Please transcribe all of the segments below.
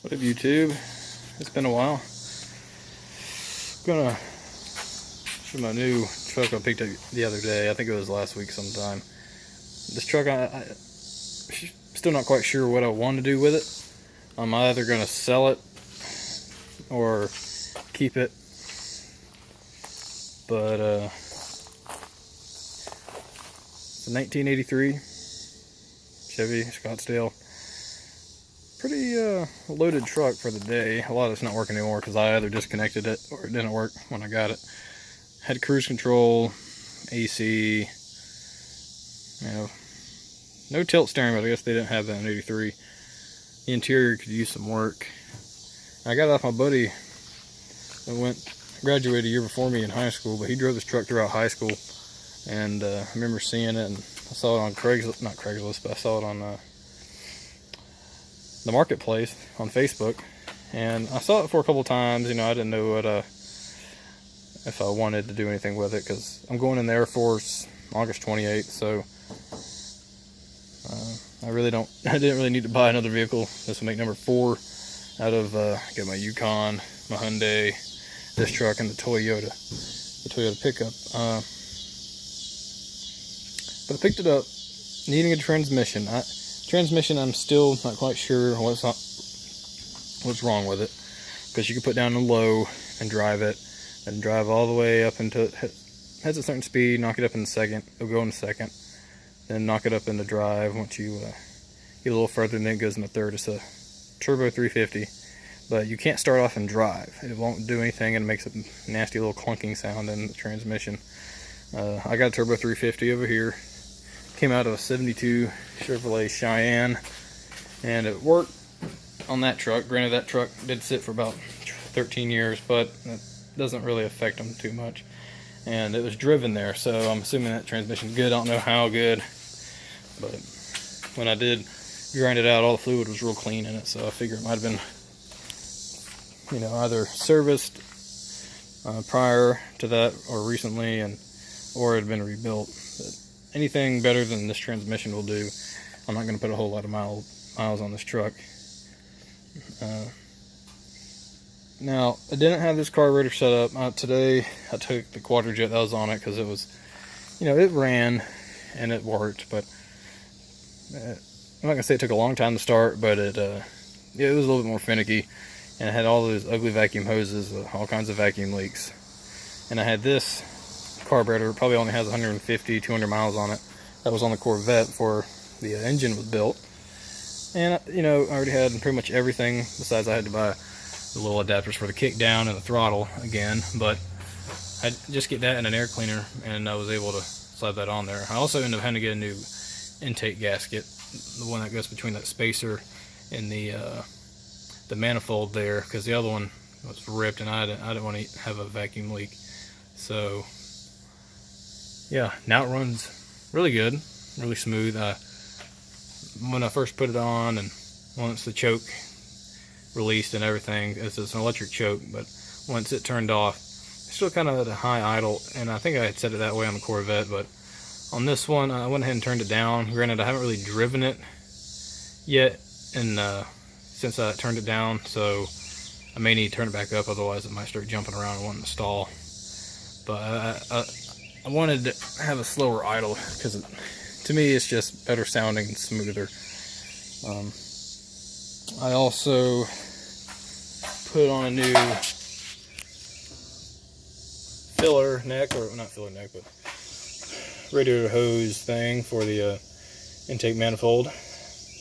What up, YouTube? It's been a while. I'm gonna show my new truck I picked up the other day. I think it was last week sometime. This truck, I'm still not quite sure what I want to do with it. I'm either gonna sell it or keep it. But it's a 1983 Chevy Scottsdale. Pretty loaded truck for the day. A lot of it's not working anymore because I either disconnected it or it didn't work when I got it. Had cruise control, AC, no tilt steering, but I guess they didn't have that in 83. The interior could use some work. I got it off my buddy that graduated a year before me in high school, but he drove this truck throughout high school, and I remember seeing it, and I saw it on Craigslist, not Craigslist, but I saw it on the marketplace on Facebook, and I saw it for a couple times. I didn't know what if I wanted to do anything with it, because I'm going in the Air Force August 28th, so I didn't really need to buy another vehicle. This will make number 4 out of get my Yukon, my Hyundai, this truck, and the Toyota pickup. But I picked it up needing a transmission. I'm still not quite sure what's wrong with it, because you can put down the low and drive it, and drive all the way up until it has a certain speed, knock it up in second, it'll go in second, then knock it up into drive. Once you get a little further, then it goes into third. It's a turbo 350, but you can't start off and drive. It won't do anything, and it makes a nasty little clunking sound in the transmission. I got a turbo 350 over here. Came out of a 72 Chevrolet Cheyenne, and it worked on that truck. Granted, that truck did sit for about 13 years, but it doesn't really affect them too much. And it was driven there, so I'm assuming that transmission's good. I don't know how good, but when I did grind it out, all the fluid was real clean in it, so I figure it might have been, either serviced prior to that or recently, or it had been rebuilt. But anything better than this transmission will do. I'm not going to put a whole lot of miles on this truck. Now, I didn't have this carburetor set up. Today, I took the Quadrajet that was on it because it was, it ran and it worked. But I'm not going to say it took a long time to start, but it was a little bit more finicky. And it had all those ugly vacuum hoses, all kinds of vacuum leaks. And I had this carburetor, probably only has 150, 200 miles on it. That was on the Corvette before the engine was built. And, I already had pretty much everything, besides I had to buy the little adapters for the kick down and the throttle again. But I just get that and an air cleaner, and I was able to slap that on there. I also ended up having to get a new intake gasket, the one that goes between that spacer and the manifold there, because the other one was ripped, and I didn't want to have a vacuum leak. So yeah, now it runs really good, really smooth. When I first put it on, and once the choke released and everything, it's an electric choke, but once it turned off, it's still kind of at a high idle, and I think I had set it that way on the Corvette, but on this one, I went ahead and turned it down. Granted, I haven't really driven it yet, and since I turned it down, so I may need to turn it back up, otherwise it might start jumping around and wanting to stall. But I wanted to have a slower idle, because to me it's just better sounding and smoother. I also put on a new filler neck, or not filler neck, but radiator hose thing for the intake manifold,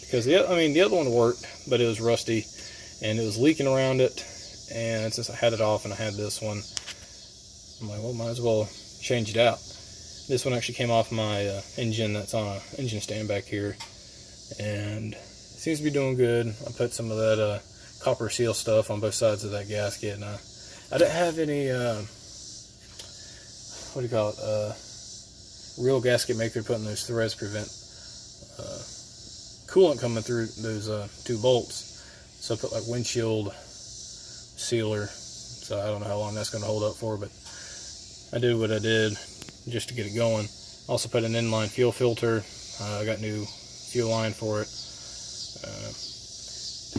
because the other one worked, but it was rusty and it was leaking around it. And since I had it off and I had this one, I'm like, well, might as well change it out. This one actually came off my engine that's on an engine stand back here, and it seems to be doing good. I put some of that copper seal stuff on both sides of that gasket, and I didn't have any real gasket maker putting those threads to prevent coolant coming through those 2 bolts. So I put like windshield sealer. So I don't know how long that's going to hold up for, but I did what I did just to get it going. Also put an inline fuel filter. I got new fuel line for it.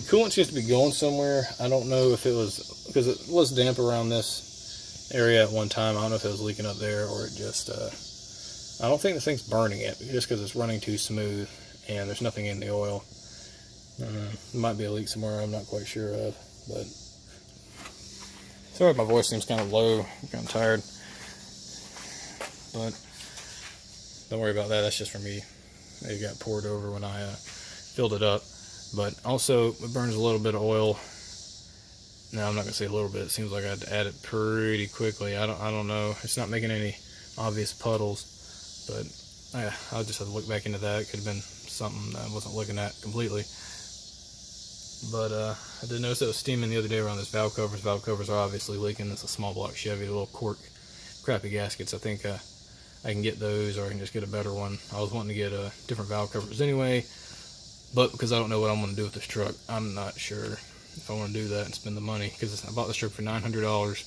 coolant seems to be going somewhere. I don't know if it was, because it was damp around this area at one time. I don't know if it was leaking up there or it just, I don't think the thing's burning it, just because it's running too smooth and there's nothing in the oil. There might be a leak somewhere I'm not quite sure of, but sorry if my voice seems kind of low. I'm kind of tired, but don't worry about that. That's just for me. It got poured over when I filled it up. But also, it burns a little bit of oil. Now, I'm not gonna say a little bit. It seems like I had to add it pretty quickly. I don't know. It's not making any obvious puddles, but I'll just have to look back into that. It could have been something that I wasn't looking at completely. But I did notice it was steaming the other day around this valve covers. Valve covers are obviously leaking. It's a small block Chevy, the little cork, crappy gaskets. I think I can get those, or I can just get a better one. I was wanting to get different valve covers anyway, but because I don't know what I'm going to do with this truck, I'm not sure if I want to do that and spend the money, because I bought this truck for $900,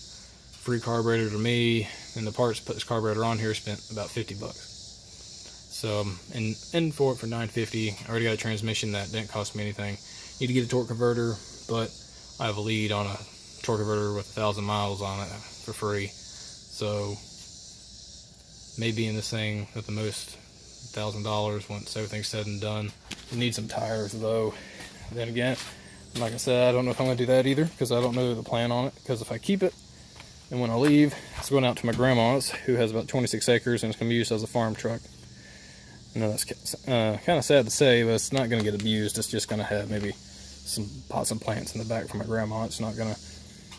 free carburetor to me, and the parts to put this carburetor on here spent about $50. So, and in for it for $950. I already got a transmission that didn't cost me anything. Need to get a torque converter, but I have a lead on a torque converter with 1,000 miles on it for free. So, maybe in this thing at the most $1,000 once everything's said and done. You need some tires though. Then again, like I said, I don't know if I'm going to do that either, because I don't know the plan on it. Because if I keep it, and when I leave, it's going out to my grandma's, who has about 26 acres, and it's going to be used as a farm truck. I know that's kind of sad to say, but it's not going to get abused. It's just going to have maybe some pots and plants in the back for my grandma. It's not going to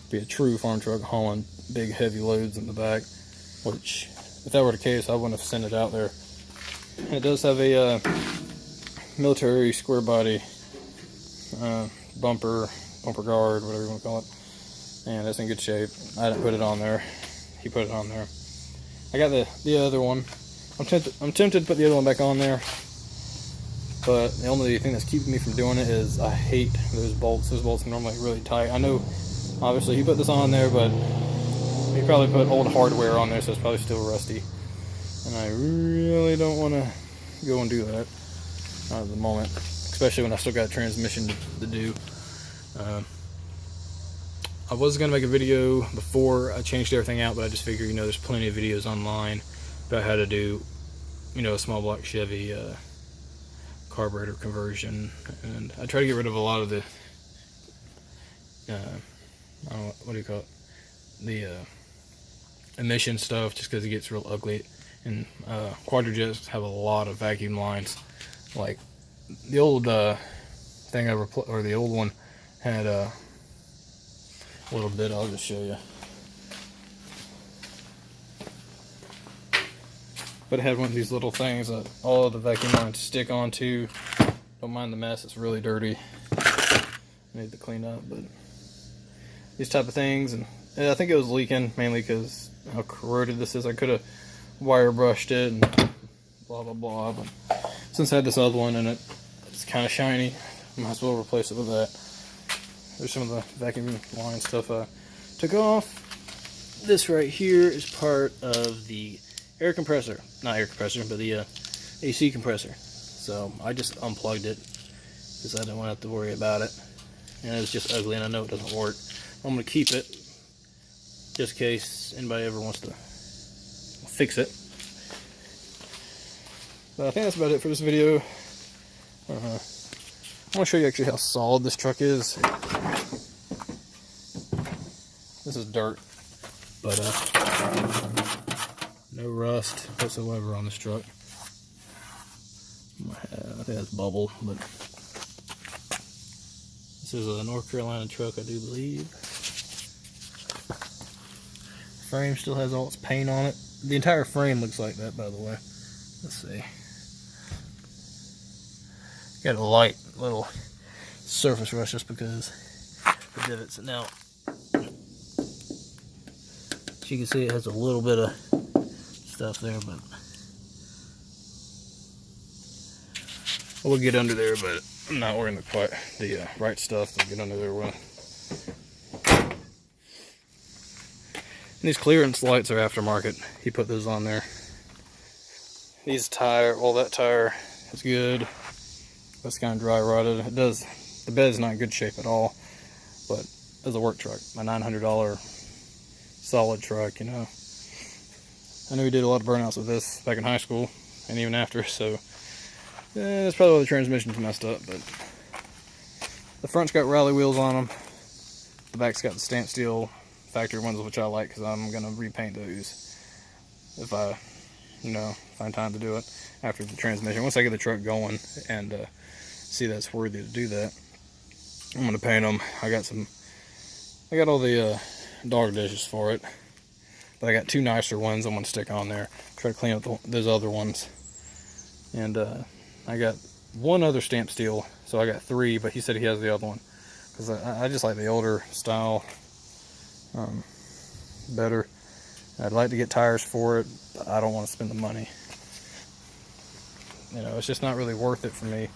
be a true farm truck hauling big heavy loads in the back, which if that were the case, I wouldn't have sent it out there. And it does have a military square body bumper guard, whatever you want to call it, and it's in good shape. I didn't put it on there. He put it on there. I got the other one. I'm tempted to put the other one back on there, but the only thing that's keeping me from doing it is I hate those bolts. Those bolts are normally really tight. I know, obviously, he put this on there, but he probably put old hardware on there, so it's probably still rusty. And I really don't want to go and do that at the moment, especially when I still got a transmission to do. I was going to make a video before I changed everything out, but I just figured, you know, there's plenty of videos online about how to do, you know, a small block Chevy carburetor conversion. And I try to get rid of a lot of the, I don't know, what do you call it? The emission stuff, just because it gets real ugly. And quadrojets have a lot of vacuum lines. Like the old thing I replaced, or the old one had a little bit. I'll just show you. But it had one of these little things that all of the vacuum lines stick onto. Don't mind the mess; it's really dirty. I need to clean up, but these type of things, and I think it was leaking mainly because how corroded this is. I could have wire brushed it and blah blah blah, but since I had this other one and it's kind of shiny, I might as well replace it with that. There's some of the vacuum line stuff I took off. This right here is part of the air compressor, not air compressor, but the AC compressor. So I just unplugged it because I didn't want to have to worry about it, and it was just ugly, and I know it doesn't work. I'm going to keep it just in case anybody ever wants to fix it. But I think that's about it for this video. I want to show you actually how solid this truck is. This is dirt, but no rust whatsoever on this truck. I think that's bubble, but this is a North Carolina truck, I do believe. Frame still has all its paint on it. The entire frame looks like that, by the way. Let's see. Got a light little surface rust just because the divots. Now, as you can see, it has a little bit of stuff there, but we'll get under there. But I'm not wearing the right stuff to get under there with. And these clearance lights are aftermarket. He put those on there. These tire, well, that tire is good. That's kind of dry rotted. It does The bed's not in good shape at all, but as a work truck, my $900 solid truck, you know. I know we did a lot of burnouts with this back in high school and even after, so that's probably why the transmission's messed up. But the front's got rally wheels on them. The back's got the stamped steel factory ones, which I like because I'm gonna repaint those if I, you know, find time to do it after the transmission. Once I get the truck going and see that's worthy to do that, I'm gonna paint them. I got all the dog dishes for it, but I got two nicer ones I'm gonna stick on there. Try to clean up those other ones, and I got one other stamped steel, so I got three. But he said he has the other one because I just like the older style better. I'd like to get tires for it, but I don't want to spend the money. You know, it's just not really worth it for me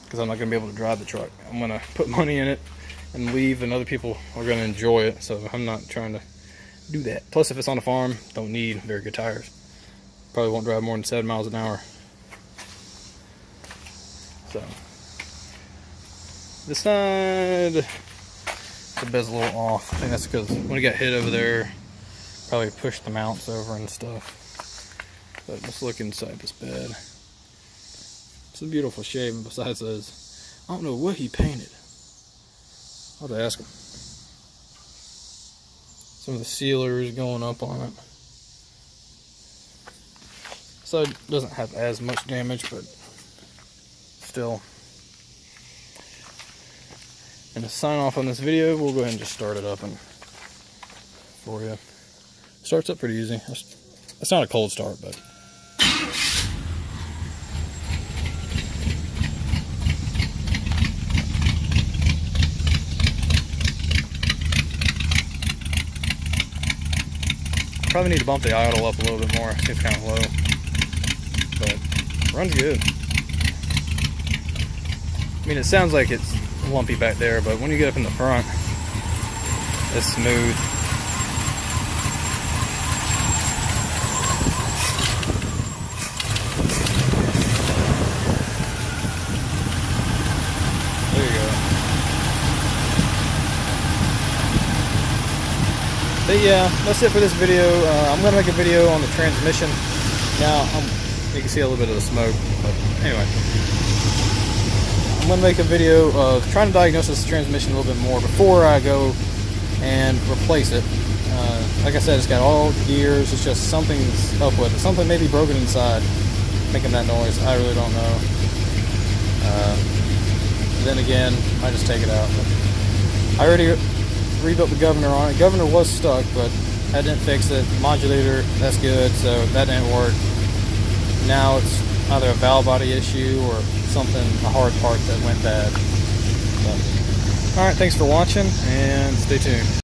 because I'm not going to be able to drive the truck. I'm going to put money in it and leave, and other people are going to enjoy it, so I'm not trying to do that. Plus, if it's on a farm, don't need very good tires. Probably won't drive more than 7 miles an hour. So, this side, the bed's a little off. I think that's because when it got hit over there, probably pushed the mounts over and stuff. But let's look inside this bed. It's a beautiful shape, and besides those, I don't know what he painted. I'll have to ask him. Some of the sealers going up on it. Side doesn't have as much damage, but still. And to sign off on this video, we'll go ahead and just start it up and for you. Starts up pretty easy. It's not a cold start, but probably need to bump the idle up a little bit more. It's kind of low, but runs good. I mean, it sounds like it's lumpy back there, but when you get up in the front, it's smooth. There you go. But yeah, that's it for this video. I'm going to make a video on the transmission. Now, you can see a little bit of the smoke, but anyway. I'm going to make a video of trying to diagnose this transmission a little bit more before I go and replace it. Like I said, it's got all the gears. It's just something's up with it. Something may be broken inside making that noise. I really don't know. Then again, I just take it out. But I already rebuilt the governor on it. Governor was stuck, but I didn't fix it. Modulator, that's good, so that didn't work. Now it's either a valve body issue or something, a hard part that went bad. Alright, thanks for watching, and stay tuned.